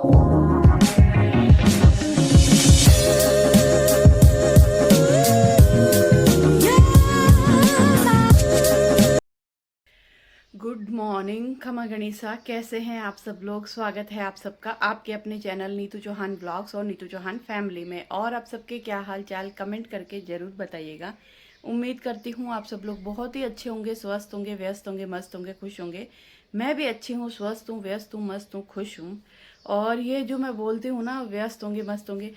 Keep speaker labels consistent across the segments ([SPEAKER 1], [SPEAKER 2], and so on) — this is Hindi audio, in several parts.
[SPEAKER 1] गुड मॉर्निंग खमा गणिसा, कैसे हैं आप सब लोग। स्वागत है आप सबका आपके अपने चैनल नीतू चौहान ब्लॉग्स और नीतू चौहान फैमिली में। और आप सबके क्या हाल चाल कमेंट करके ज़रूर बताइएगा। उम्मीद करती हूँ आप सब लोग बहुत ही अच्छे होंगे, स्वस्थ होंगे, व्यस्त होंगे, मस्त होंगे, खुश होंगे। मैं भी अच्छी हूँ, स्वस्थ हूँ, व्यस्त हूँ, मस्त हूँ, खुश हूँ। और ये जो मैं बोलती हूँ ना, व्यस्त होंगे, मस्त होंगे,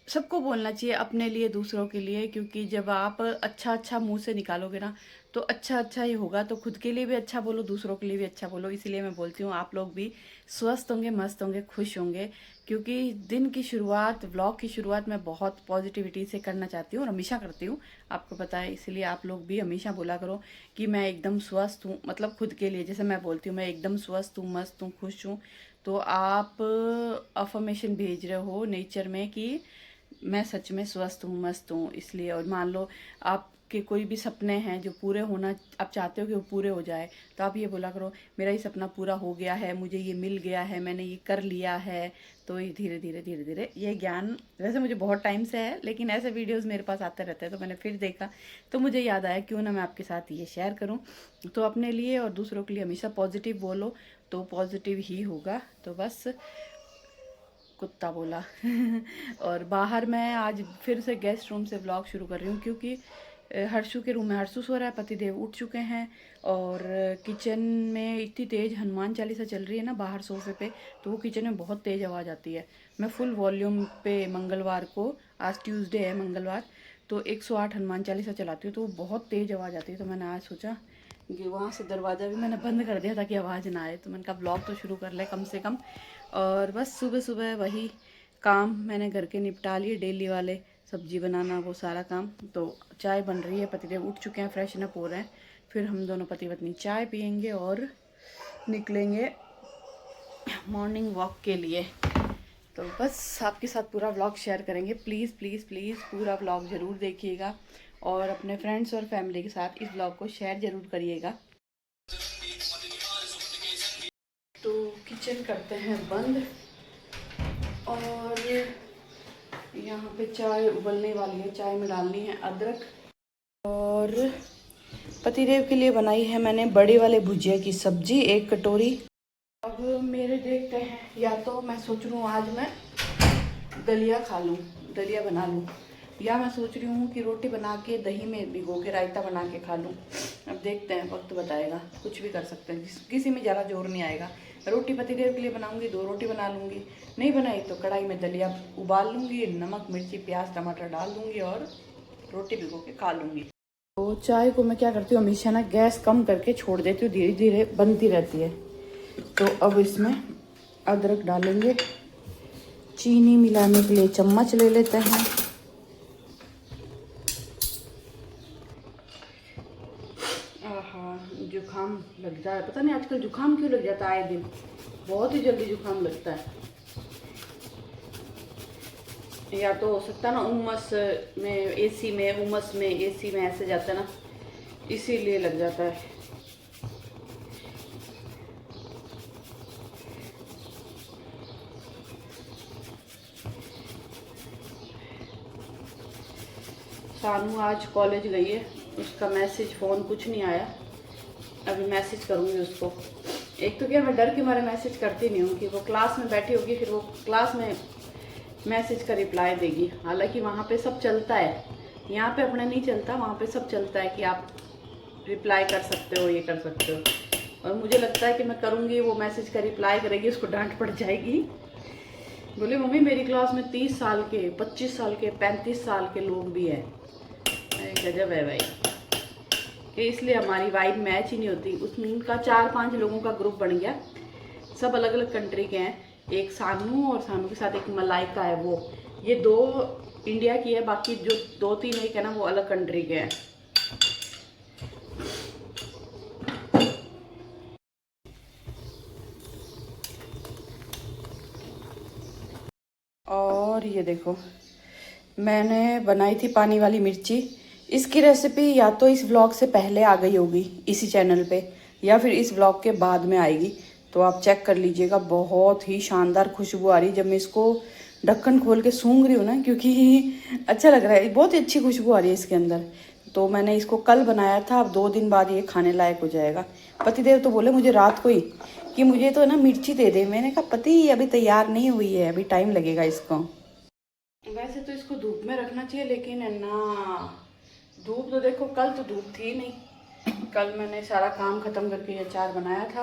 [SPEAKER 1] सबको बोलना चाहिए, अपने लिए, दूसरों के लिए। क्योंकि जब आप अच्छा अच्छा मुंह से निकालोगे ना तो अच्छा अच्छा ही होगा। तो खुद के लिए भी अच्छा बोलो, दूसरों के लिए भी अच्छा बोलो। इसलिए मैं बोलती हूँ आप लोग भी स्वस्थ होंगे, मस्त होंगे, खुश होंगे। क्योंकि दिन की शुरुआत, व्लॉग की शुरुआत मैं बहुत पॉजिटिविटी से करना चाहती हूँ और हमेशा करती हूँ, आपको पता है। इसलिए आप लोग भी हमेशा बोला करो कि मैं एकदम स्वस्थ हूँ, मतलब खुद के लिए। जैसे मैं बोलती हूँ मैं एकदम स्वस्थ हूँ, मस्त हूँ, खुश हूँ, तो आप अफर्मेशन भेज रहे हो नेचर में कि मैं सच में स्वस्थ हूँ, मस्त हूँ। इसलिए, और मान लो आपके कोई भी सपने हैं जो पूरे होना आप चाहते हो कि वो पूरे हो जाए, तो आप ये बोला करो मेरा ये सपना पूरा हो गया है, मुझे ये मिल गया है, मैंने ये कर लिया है। तो ये धीरे धीरे धीरे धीरे ये ज्ञान वैसे मुझे बहुत टाइम से है, लेकिन ऐसे वीडियोस मेरे पास आते रहते हैं, तो मैंने फिर देखा तो मुझे याद आया क्यों ना मैं आपके साथ ये शेयर करूँ। तो अपने लिए और दूसरों के लिए हमेशा पॉजिटिव बोलो, तो पॉजिटिव ही होगा। तो बस कुत्ता बोला और बाहर मैं आज फिर से गेस्ट रूम से व्लॉग शुरू कर रही हूँ, क्योंकि हर्षु के रूम में हर्षु सो रहा है, पतिदेव उठ चुके हैं। और किचन में इतनी तेज़ हनुमान चालीसा चल रही है ना बाहर सोफे पे, तो वो किचन में बहुत तेज़ आवाज़ आती है। मैं फुल वॉल्यूम पे मंगलवार को, आज ट्यूसडे है मंगलवार, तो 108 हनुमान चालीसा चलाती हूँ, तो वो बहुत तेज़ आवाज़ आती है। तो मैंने आज सोचा कि वहाँ से दरवाज़ा भी मैंने बंद कर दिया ताकि आवाज़ ना आए। तो मैंने कहा ब्लॉग तो शुरू कर ले कम से कम। और बस सुबह सुबह वही काम मैंने घर के निपटा लिए, डेली वाले, सब्जी बनाना, वो सारा काम। तो चाय बन रही है, पतिदेव उठ चुके हैं, फ्रेशन अप हो रहे हैं। फिर हम दोनों पति पत्नी चाय पियेंगे और निकलेंगे मॉर्निंग वॉक के लिए। तो बस आपके साथ पूरा व्लॉग शेयर करेंगे। प्लीज़ प्लीज़ प्लीज़ पूरा व्लॉग ज़रूर देखिएगा और अपने फ्रेंड्स और फैमिली के साथ इस व्लॉग को शेयर ज़रूर करिएगा। तो किचन करते हैं बंद और यहाँ पे चाय उबलने वाली है, चाय में डालनी है अदरक। और पतिदेव के लिए बनाई है मैंने बड़े वाले भुजिया की सब्जी, 1 कटोरी। अब मेरे देखते हैं, या तो मैं सोच रही हूँ आज मैं दलिया खा लूँ, दलिया बना लूँ, या मैं सोच रही हूँ कि रोटी बना के दही में भिगो के रायता बना के खा लूँ। अब देखते हैं, वक्त बताएगा, कुछ भी कर सकते हैं, किसी में ज़्यादा जोर नहीं आएगा। रोटी पतिदेव के लिए बनाऊंगी, 2 रोटी बना लूँगी, नहीं बनाई तो कढ़ाई में दलिया उबाल लूँगी, नमक मिर्ची प्याज टमाटर डाल दूँगी और रोटी भिगो के खा लूँगी। तो चाय को मैं क्या करती हूँ, हमेशा ना गैस कम करके छोड़ देती हूँ, धीरे धीरे बनती रहती है। तो अब इसमें अदरक डालेंगे, चीनी मिलाने के लिए चम्मच ले लेते हैं। आहा, जुकाम लग जाए, पता नहीं आजकल जुकाम क्यों लग जाता है आए दिन, बहुत ही जल्दी जुकाम लगता है। या तो हो सकता है ना उमस में, एसी में, उमस में एसी में ऐसे जाता है ना, इसीलिए लग जाता है। सानू आज कॉलेज गई है, उसका मैसेज फ़ोन कुछ नहीं आया, अभी मैसेज करूँगी उसको। एक तो क्या, मैं डर के मारे मैसेज करती नहीं हूँ कि वो क्लास में बैठी होगी, फिर वो क्लास में मैसेज का रिप्लाई देगी। हालांकि वहाँ पे सब चलता है, यहाँ पे अपने नहीं चलता, वहाँ पे सब चलता है कि आप रिप्लाई कर सकते हो, ये कर सकते हो। और मुझे लगता है कि मैं करूँगी, वो मैसेज का रिप्लाई करेगी, उसको डांट पड़ जाएगी। बोले मम्मी मेरी क्लास में 30 साल के, 25 साल के, 35 साल के लोग भी हैं। गजब है भाई, कि इसलिए हमारी वाइब मैच ही नहीं होती। उसमें उनका 4-5 लोगों का ग्रुप बन गया, सब अलग अलग कंट्री के हैं। एक सानू और सानू के साथ एक मलाइका है, वो ये 2 इंडिया की है, बाकी जो 2-3 एक है ना वो अलग कंट्री के हैं। और ये देखो मैंने बनाई थी पानी वाली मिर्ची। इसकी रेसिपी या तो इस व्लॉग से पहले आ गई होगी इसी चैनल पे, या फिर इस व्लॉग के बाद में आएगी। तो आप चेक कर लीजिएगा, बहुत ही शानदार खुशबू आ रही है जब मैं इसको ढक्कन खोल के सूंघ रही हूँ ना, क्योंकि अच्छा लग रहा है, बहुत ही अच्छी खुशबू आ रही है इसके अंदर। तो मैंने इसको कल बनाया था, अब 2 दिन बाद ये खाने लायक हो जाएगा। पतिदेव तो बोले मुझे रात को ही कि मुझे तो ना मिर्ची दे दे। मैंने कहा पति अभी तैयार नहीं हुई है, अभी टाइम लगेगा इसको। वैसे तो इसको धूप में रखना चाहिए, लेकिन है ना धूप तो देखो, कल तो धूप थी नहीं, कल मैंने सारा काम ख़त्म करके ये अचार बनाया था।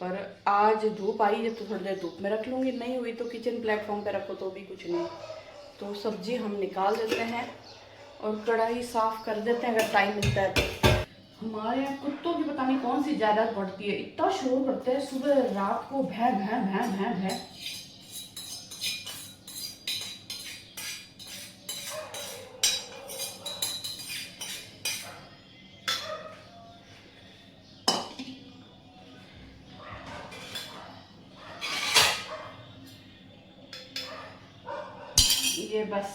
[SPEAKER 1] पर आज धूप आई है तो थोड़ी देर धूप में रख लूँगी, नहीं हुई तो किचन प्लेटफॉर्म पे रखो तो भी कुछ नहीं। तो सब्जी हम निकाल देते हैं और कढ़ाई साफ़ कर देते हैं अगर टाइम मिलता है तो। हमारे यहाँ कुत्तों की पता नहीं कौन सी ज़्यादा बढ़ती है, इतना शोर करते हैं सुबह रात को, भैं भैं भैं भैं भैं। ये बस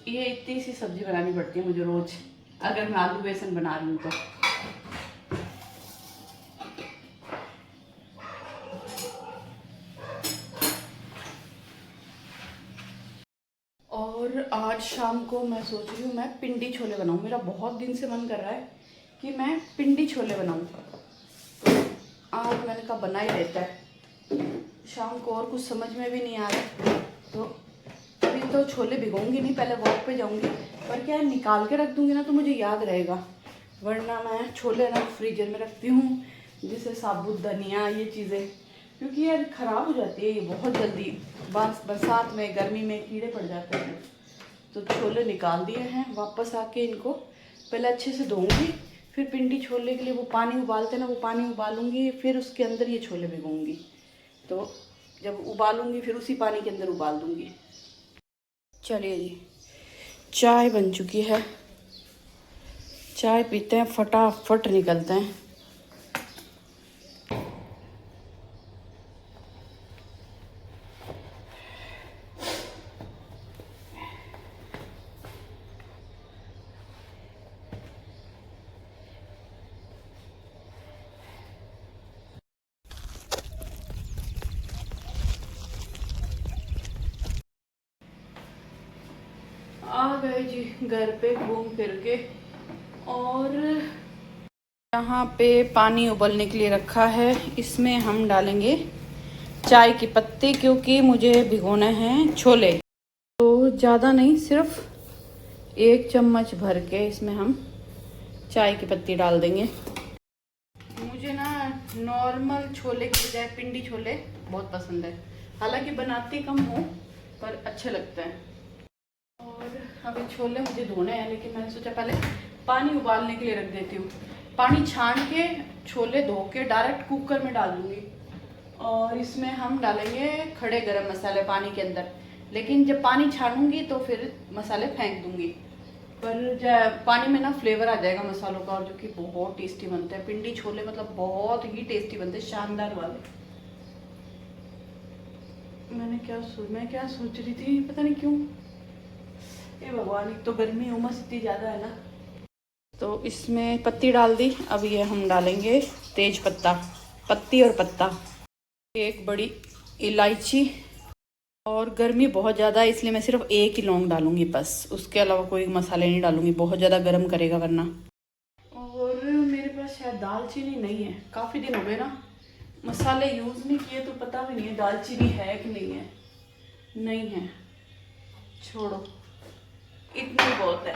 [SPEAKER 1] ये इतनी सी सब्जी बनानी पड़ती है मुझे रोज, अगर मैं आलू बेसन बना रही हूँ तो। और आज शाम को मैं सोच रही हूँ मैं पिंडी छोले बनाऊँ। मेरा बहुत दिन से मन कर रहा है कि मैं पिंडी छोले बनाऊँ, तो आज मैंने कहा बना ही रहता है। शाम को और कुछ समझ में भी नहीं आ रहा, तो अभी तो छोले भिगोऊंगी नहीं, पहले वॉक पे जाऊंगी। पर क्या निकाल के रख दूंगी ना तो मुझे याद रहेगा, वरना मैं छोले ना फ्रीजर में रखती हूँ, जैसे साबुत धनिया ये चीज़ें, क्योंकि यार ख़राब हो जाती है ये बहुत जल्दी। बरसात में गर्मी में कीड़े पड़ जाते हैं। तो छोले निकाल दिए हैं, वापस आके इनको पहले अच्छे से धोऊंगी, फिर पिंडी छोले के लिए वो पानी उबालते हैं ना, वो पानी उबालूंगी, फिर उसके अंदर ये छोले भिगोऊंगी। तो जब उबालूंगी फिर उसी पानी के अंदर उबाल दूंगी। चलिए जी, चाय बन चुकी है, चाय पीते हैं, फटाफट निकलते हैं। आ गए जी घर पे घूम फिर के, और यहाँ पे पानी उबलने के लिए रखा है, इसमें हम डालेंगे चाय की पत्ती, क्योंकि मुझे भिगोने हैं छोले। तो ज़्यादा नहीं, सिर्फ 1 चम्मच भर के इसमें हम चाय की पत्ती डाल देंगे। मुझे ना नॉर्मल छोले की बजाय पिंडी छोले बहुत पसंद है, हालांकि बनाती कम हूँ पर अच्छे लगते हैं। और अभी छोले मुझे धोने हैं, लेकिन मैंने सोचा पहले पानी उबालने के लिए रख देती हूँ। पानी छान के छोले धो के डायरेक्ट कुकर में डाल दूँगी, और इसमें हम डालेंगे खड़े गरम मसाले पानी के अंदर, लेकिन जब पानी छानूंगी तो फिर मसाले फेंक दूँगी। पर पानी में ना फ्लेवर आ जाएगा मसालों का, और जो कि बहुत टेस्टी बनते हैं पिंडी छोले, मतलब बहुत ही टेस्टी बनते हैं, शानदार वाले। मैं क्या सोच रही थी, पता नहीं क्यों, ये भगवान, एक तो गर्मी उमस इतनी ज़्यादा है ना। तो इसमें पत्ती डाल दी, अब ये हम डालेंगे तेज पत्ता, पत्ती और पत्ता, 1 बड़ी इलायची, और गर्मी बहुत ज़्यादा है इसलिए मैं सिर्फ 1 ही लौंग डालूंगी बस, उसके अलावा कोई मसाले नहीं डालूंगी, बहुत ज़्यादा गर्म करेगा वरना। और मेरे पास शायद दालचीनी नहीं है, काफ़ी दिन हो गए ना मसाले यूज़ नहीं किए, तो पता भी नहीं है दालचीनी है कि नहीं है। नहीं है, छोड़ो, इतनी बहुत है।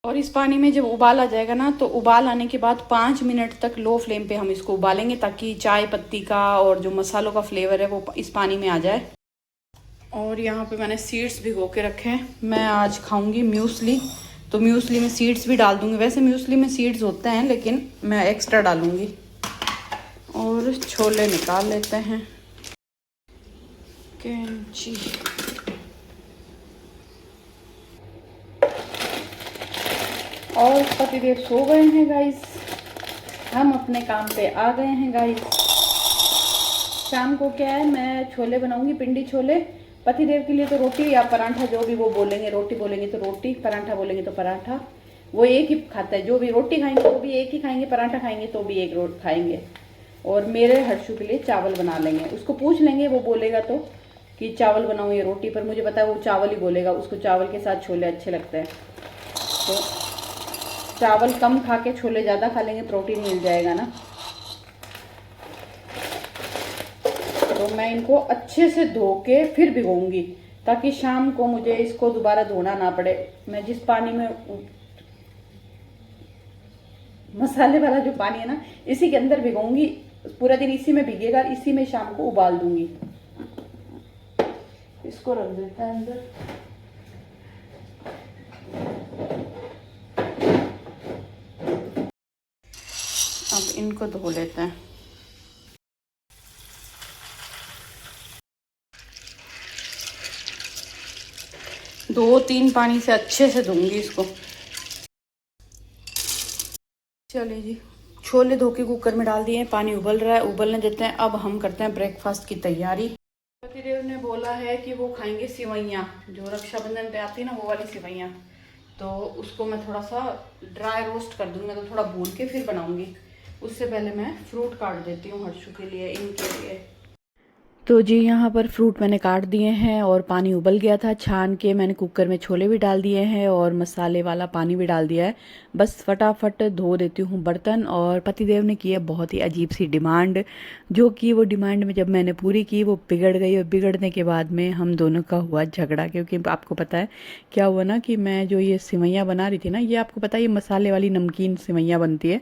[SPEAKER 1] और इस पानी में जब उबाल आ जाएगा ना, तो उबाल आने के बाद 5 मिनट तक लो फ्लेम पे हम इसको उबालेंगे, ताकि चाय पत्ती का और जो मसालों का फ्लेवर है वो इस पानी में आ जाए। और यहाँ पे मैंने सीड्स भिगो के रखे हैं, मैं आज खाऊंगी म्यूसली, तो म्यूसली में सीड्स भी डाल दूंगी। वैसे म्यूसली में सीड्स होते हैं, लेकिन मैं एक्स्ट्रा डालूंगी। और छोले निकाल लेते हैं, कैंची। और पतिदेव सो गए हैं गाइस, हम अपने काम पे आ गए हैं गाइस। शाम को क्या है, मैं छोले बनाऊंगी, पिंडी छोले। पतिदेव के लिए तो रोटी या पराठा, जो भी वो बोलेंगे, रोटी बोलेंगे तो रोटी, पराठा बोलेंगे तो पराठा। वो एक ही खाता है, जो भी रोटी खाएंगे वो भी एक ही खाएंगे, पराठा खाएंगे तो भी एक रोटी खाएंगे। और मेरे हर्षू के लिए चावल बना लेंगे, उसको पूछ लेंगे, वो बोलेगा तो कि चावल बनाऊँ या रोटी, पर मुझे पता है वो चावल ही बोलेगा, उसको चावल के साथ छोले अच्छे लगते हैं। तो चावल कम खा के छोले ज़्यादा खा लेंगे, प्रोटीन मिल जाएगा ना। तो मैं इनको अच्छे से धो के फिर भिगोऊंगी, ताकि शाम को मुझे इसको दोबारा धोना ना पड़े। मैं जिस पानी में, मसाले वाला जो पानी है ना, इसी के अंदर भिगोऊंगी, पूरा दिन इसी में भीगेगा, इसी में शाम को उबाल दूंगी। इसको रख देते हैं अंदर। अब इनको धो लेते हैं। दो तीन पानी से अच्छे से धोऊंगी इसको। चलिए जी, छोले धो के कुकर में डाल दिए हैं, पानी उबल रहा है, उबलने देते हैं। अब हम करते हैं ब्रेकफास्ट की तैयारी। पतिदेव ने बोला है कि वो खाएंगे सिवैयाँ, जो रक्षाबंधन पे आती है ना, वो वाली सिवैयाँ। तो उसको मैं थोड़ा सा ड्राई रोस्ट कर दूँगी, तो थोड़ा भून के फिर बनाऊँगी। उससे पहले मैं फ्रूट काट देती हूँ हर्षू के लिए, इनके लिए। तो जी यहाँ पर फ्रूट मैंने काट दिए हैं और पानी उबल गया था, छान के मैंने कुकर में छोले भी डाल दिए हैं और मसाले वाला पानी भी डाल दिया है। बस फटाफट धो देती हूँ बर्तन। और पतिदेव ने की है बहुत ही अजीब सी डिमांड, जो कि वो डिमांड में जब मैंने पूरी की वो बिगड़ गई, और बिगड़ने के बाद में हम दोनों का हुआ झगड़ा। क्योंकि आपको पता है क्या हुआ ना, कि मैं जो ये सिवैयाँ बना रही थी ना, ये आपको पता है ये मसाले वाली नमकीन सिवैयाँ बनती है,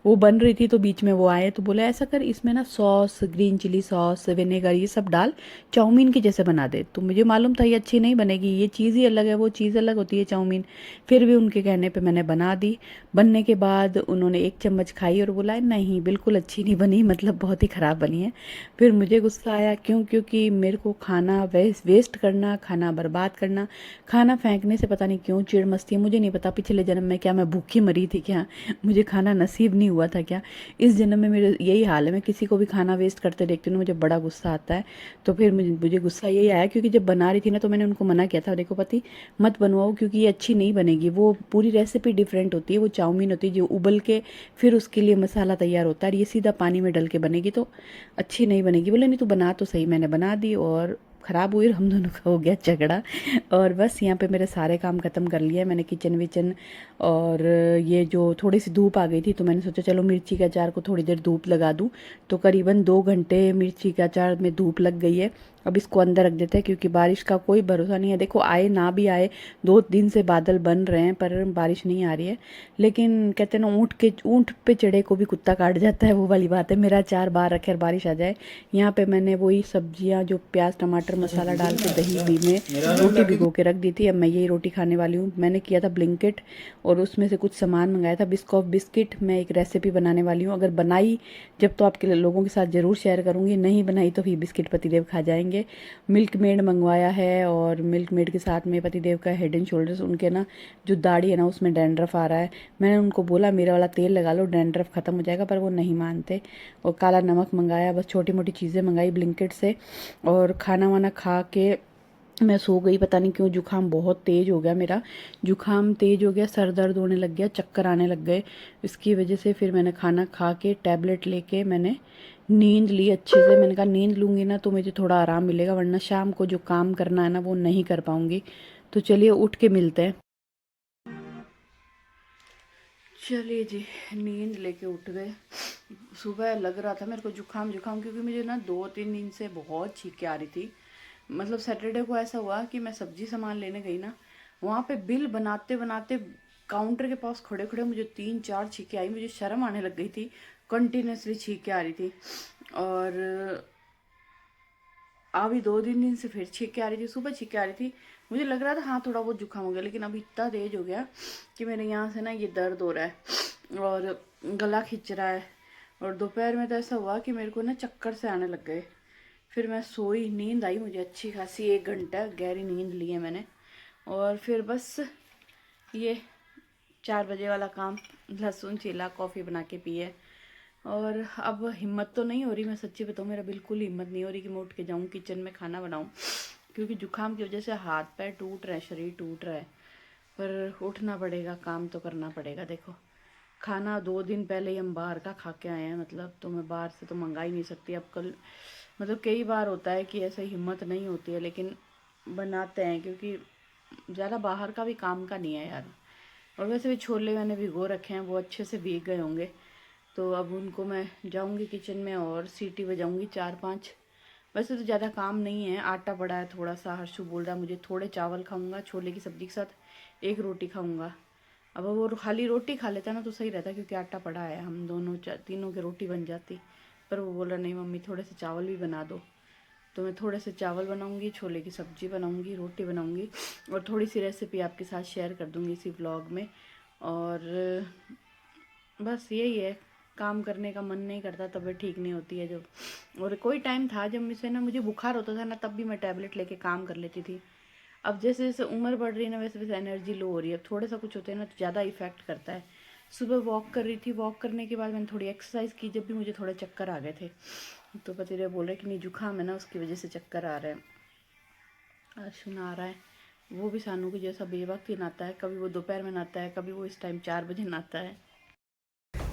[SPEAKER 1] वो बन रही थी। तो बीच में वो आए तो बोले ऐसा कर, इसमें ना sauce, green chilli sauce, vinegar ये सब डाल, चाउमीन के जैसे बना दे। तो मुझे मालूम था ये अच्छी नहीं बनेगी, ये चीज़ ही अलग है, वो चीज़ अलग होती है चाउमीन। फिर भी उनके कहने पे मैंने बना दी। बनने के बाद उन्होंने एक चम्मच खाई और बोला नहीं बिल्कुल अच्छी नहीं बनी, मतलब बहुत ही ख़राब बनी है। फिर मुझे गुस्सा आया, क्योंकि मेरे को खाना वेस्ट करना, खाना बर्बाद करना, खाना फेंकने से पता नहीं क्यों चिढ़ मचती है। मुझे नहीं पता पिछले जन्म में क्या मैं भूखी मरी थी, क्या मुझे खाना नसीब नहीं हुआ था क्या, इस जन्म में मेरे यही हाल है। मैं किसी को भी खाना वेस्ट करते देखती हूँ ना, मुझे बड़ा गुस्सा आता है। तो फिर मुझे गुस्सा यही आया, क्योंकि जब बना रही थी ना तो मैंने उनको मना किया था, देखो पति मत बनवाओ, क्योंकि ये अच्छी नहीं बनेगी। वो पूरी रेसिपी डिफरेंट होती है, वो चाउमीन होती है जो उबल के फिर उसके लिए मसाला तैयार होता है, और ये सीधा पानी में डल के बनेगी तो अच्छी नहीं बनेगी। बोले नहीं तू बना तो सही। मैंने बना दी और ख़राब हुई और हम दोनों का हो गया झगड़ा। और बस यहाँ पे मेरे सारे काम ख़त्म कर लिए मैंने, किचन विचन। और ये जो थोड़ी सी धूप आ गई थी तो मैंने सोचा चलो मिर्ची के अचार को थोड़ी देर धूप लगा दूँ। तो करीबन 2 घंटे मिर्ची के अचार में धूप लग गई है। अब इसको अंदर रख देते हैं, क्योंकि बारिश का कोई भरोसा नहीं है। देखो आए ना भी आए, 2 दिन से बादल बन रहे हैं पर बारिश नहीं आ रही है। लेकिन कहते हैं ना, ऊँट पे चढ़े को भी कुत्ता काट जाता है, वो वाली बात है। मेरा अचार बाहर रखे और बारिश आ जाए। यहाँ पे मैंने वही सब्जियाँ जो प्याज टमाटर मसाला डाल के दही भी में रोटी भिगो के रख दी थी। अब मैं यही रोटी खाने वाली हूँ। मैंने किया था ब्लिंकिट और उसमें से कुछ सामान मंगाया था, बिस्कॉफ बिस्किट। मैं एक रेसिपी बनाने वाली हूँ, अगर बनाई जब तो आपके लोगों के साथ ज़रूर शेयर करूँगी, नहीं बनाई तो फिर बिस्किट पतिदेव खा जाएंगे। मिल्क मेड मंगवाया है और मिल्क मेड के साथ में पतिदेव का हेड एंड शोल्डर्स, उनके ना जो दाढ़ी है ना उसमें डैंड्रफ आ रहा है। मैंने उनको बोला मेरा वाला तेल लगा लो, डैंड्रफ ख़त्म हो जाएगा, पर वो नहीं मानते। और काला नमक मंगाया, बस छोटी मोटी चीज़ें मंगाई ब्लिंकिट से। और खाना वाना खा के मैं सो गई। पता नहीं क्यों जुकाम बहुत तेज़ हो गया मेरा, जुकाम तेज़ हो गया, सर दर्द होने लग गया, चक्कर आने लग गए। इसकी वजह से फिर मैंने खाना खा के टैबलेट लेके मैंने नींद ली अच्छे से। मैंने कहा नींद लूँगी ना तो मुझे थोड़ा आराम मिलेगा, वरना शाम को जो काम करना है ना वो नहीं कर पाऊँगी। तो चलिए उठ के मिलते हैं। चलिए जी, नींद लेके उठ गए। सुबह लग रहा था मेरे को जुकाम जुकाम, क्योंकि मुझे ना 2-3 दिन से बहुत छींकें आ रही थी। मतलब सैटरडे को ऐसा हुआ कि मैं सब्जी सामान लेने गई ना, वहाँ पे बिल बनाते बनाते काउंटर के पास खड़े खड़े मुझे 3-4 छींकें आई। मुझे शर्म आने लग गई थी, कंटिन्यूसली छींकें आ रही थी। और अभी 2-3 दिन से फिर छींकें आ रही थी, सुबह छींकें आ रही थी। मुझे लग रहा था हाँ थोड़ा बहुत जुकाम हो गया, लेकिन अभी इतना तेज हो गया कि मेरे यहाँ से ना ये दर्द हो रहा है और गला खिंच रहा है। और दोपहर में तो ऐसा हुआ कि मेरे को ना चक्कर से आने लग गए। फिर मैं सोई, नींद आई मुझे अच्छी खासी, 1 घंटा गहरी नींद ली है मैंने। और फिर बस ये 4 बजे वाला काम, लहसुन छीला, कॉफ़ी बना के पिए। और अब हिम्मत तो नहीं हो रही, मैं सच्ची बताऊँ मेरा बिल्कुल हिम्मत नहीं हो रही कि मैं उठ के जाऊँ किचन में खाना बनाऊँ, क्योंकि जुकाम की वजह से हाथ पैर टूट रहे हैं, शरीर टूट रहा है। पर उठना पड़ेगा, काम तो करना पड़ेगा। देखो खाना 2 दिन पहले ही हम बाहर का खा के आए हैं, मतलब तो मैं बाहर से तो मंगा ही नहीं सकती अब। कल मतलब कई बार होता है कि ऐसे हिम्मत नहीं होती है, लेकिन बनाते हैं क्योंकि ज़्यादा बाहर का भी काम का नहीं है यार। और वैसे भी छोले मैंने भिगो रखे हैं, वो अच्छे से भीग गए होंगे। तो अब उनको मैं जाऊंगी किचन में और सीटी बजाऊंगी 4-5। वैसे तो ज़्यादा काम नहीं है, आटा पड़ा है थोड़ा सा। हर्षु बोल रहा है मुझे थोड़े चावल खाऊंगा छोले की सब्ज़ी के साथ, 1 रोटी खाऊंगा। अब वो खाली रोटी खा लेता ना तो सही रहता, क्योंकि आटा पड़ा है, हम दोनों तीनों की रोटी बन जाती। पर वो बोल रहा नहीं मम्मी थोड़े से चावल भी बना दो। तो मैं थोड़े से चावल बनाऊंगी, छोले की सब्ज़ी बनाऊंगी, रोटी बनाऊंगी और थोड़ी सी रेसिपी आपके साथ शेयर कर दूंगी इसी व्लॉग में। और बस यही है, काम करने का मन नहीं करता, तबीयत ठीक नहीं होती है जब। और कोई टाइम था जब मुझे बुखार होता था ना, तब भी मैं टैबलेट लेके काम कर लेती थी। अब जैसे जैसे उम्र बढ़ रही है ना, वैसे वैसे एनर्जी लो हो रही है। अब थोड़ा सा कुछ होता है ना तो ज़्यादा इफेक्ट करता है। सुबह वॉक कर रही थी, वॉक करने के बाद मैंने थोड़ी एक्सरसाइज की, जब भी मुझे थोड़े चक्कर आ गए थे। तो पतिदेव बोल रहे कि नहीं जुकाम है ना, उसकी वजह से चक्कर आ रहे हैं। अर्जुन आ रहा है, वो भी सानू की जैसा बेवक्त ही नहाता है, कभी वो दोपहर में नहाता है, कभी वो इस टाइम 4 बजे नहाता है।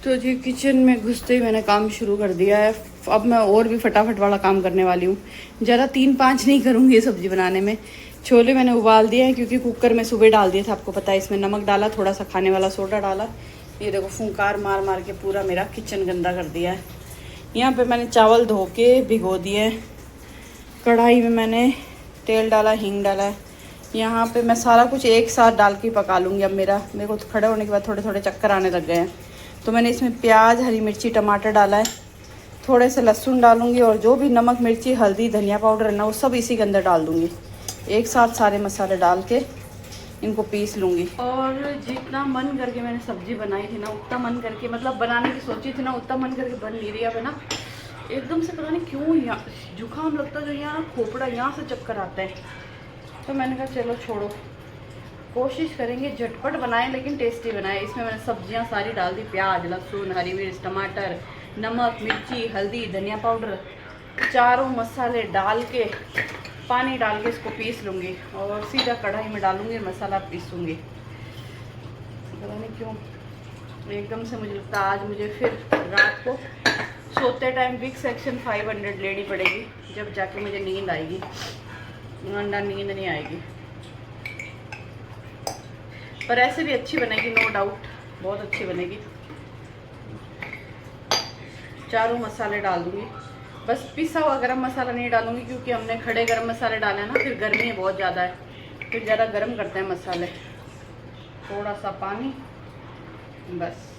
[SPEAKER 1] तो जी किचन में घुसते ही मैंने काम शुरू कर दिया है। अब मैं और भी फटाफट वाला काम करने वाली हूँ, ज़्यादा 3-5 नहीं करूँगी ये सब्ज़ी बनाने में। छोले मैंने उबाल दिए हैं क्योंकि कुकर में सुबह डाल दिया था, आपको पता है। इसमें नमक डाला, थोड़ा सा खाने वाला सोडा डाला। ये देखो फूंकार मार मार के पूरा मेरा किचन गंदा कर दिया है। यहाँ पे मैंने चावल धो के भिगो दिए हैं। कढ़ाई में मैंने तेल डाला, हींग डाला है। यहाँ पे मैं सारा कुछ एक साथ डाल के पका लूँगी। अब मेरे को खड़े होने के बाद थोड़े थोड़े चक्कर आने लग गए हैं। तो मैंने इसमें प्याज, हरी मिर्ची, टमाटर डाला है, थोड़े से लहसुन डालूँगी और जो भी नमक, मिर्ची, हल्दी, धनिया पाउडर है ना, वो सब इसी के अंदर डाल दूँगी। एक साथ सारे मसाले डाल के इनको पीस लूँगी। और जितना मन करके मैंने सब्ज़ी बनाई थी ना, उतना मन करके मतलब बनाने की सोची थी ना, उतना मन करके बन नहीं रही है ना। एकदम से पता नहीं क्यों यहाँ जुकाम लगता है, जो यहाँ खोपड़ा यहाँ से चक्कर आता है। तो मैंने कहा चलो छोड़ो, कोशिश करेंगे झटपट बनाएं लेकिन टेस्टी बनाएं। इसमें मैंने सब्जियां सारी डाल दी, प्याज, लहसुन, हरी मिर्च, टमाटर, नमक, मिर्ची, हल्दी, धनिया पाउडर, चारों मसाले डाल के पानी डाल के इसको पीस लूँगी और सीधा कढ़ाई में डालूँगी, मसाला पीसूँगी। पता नहीं क्यों एकदम से मुझे लगता है आज मुझे फिर रात को सोते टाइम विक्स एक्शन 500 लेनी पड़ेगी, जब जाके मुझे नींद आएगी, वरना नींद नहीं आएगी। पर ऐसे भी अच्छी बनेगी, नो डाउट बहुत अच्छी बनेगी। चारों मसाले डाल दूँगी, बस पिसा हुआ गरम मसाला नहीं डालूँगी क्योंकि हमने खड़े गरम मसाले डाले हैं ना, फिर गर्मी बहुत ज़्यादा है, फिर ज़्यादा गर्म करते हैं मसाले। थोड़ा सा पानी, बस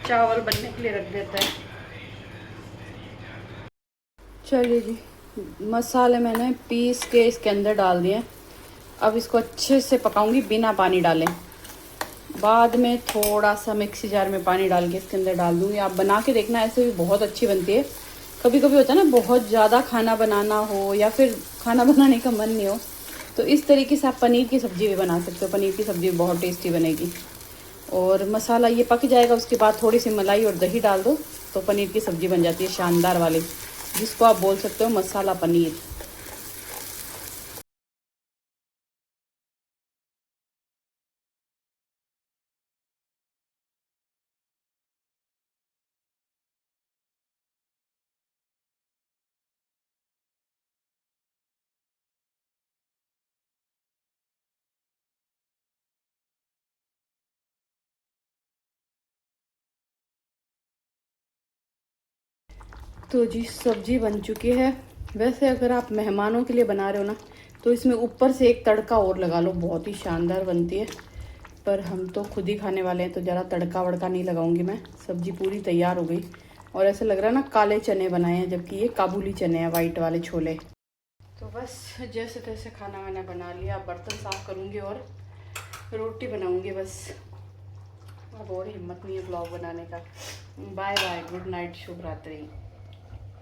[SPEAKER 1] चावल बनने के लिए रख देते हैं। चलिए जी, मसाले मैंने पीस के इसके अंदर डाल दिए। अब इसको अच्छे से पकाऊंगी बिना पानी डालें। बाद में थोड़ा सा मिक्सी जार में पानी डाल के इसके अंदर डाल दूँगी। आप बना के देखना, ऐसे भी बहुत अच्छी बनती है। कभी कभी होता है ना बहुत ज़्यादा खाना बनाना हो या फिर खाना बनाने का मन नहीं हो, तो इस तरीके से आप पनीर की सब्ज़ी भी बना सकते हो। पनीर की सब्ज़ी बहुत टेस्टी बनेगी। और मसाला ये पक जाएगा, उसके बाद थोड़ी सी मलाई और दही डाल दो तो पनीर की सब्ज़ी बन जाती है शानदार वाली, जिसको आप बोल सकते हो मसाला पनीर। तो जी सब्जी बन चुकी है। वैसे अगर आप मेहमानों के लिए बना रहे हो ना, तो इसमें ऊपर से एक तड़का और लगा लो, बहुत ही शानदार बनती है। पर हम तो खुद ही खाने वाले हैं तो ज़रा तड़का वड़का नहीं लगाऊंगी मैं। सब्जी पूरी तैयार हो गई और ऐसा लग रहा है ना काले चने बनाए हैं, जबकि ये काबुली चने हैं, वाइट वाले छोले। तो बस जैसे तैसे खाना मैंने बना लिया। बर्तन साफ़ करूँगी और रोटी बनाऊँगी बस। अब और हिम्मत नहीं है ब्लॉग बनाने का। बाय बाय, गुड नाइट, शुभ रात्रि।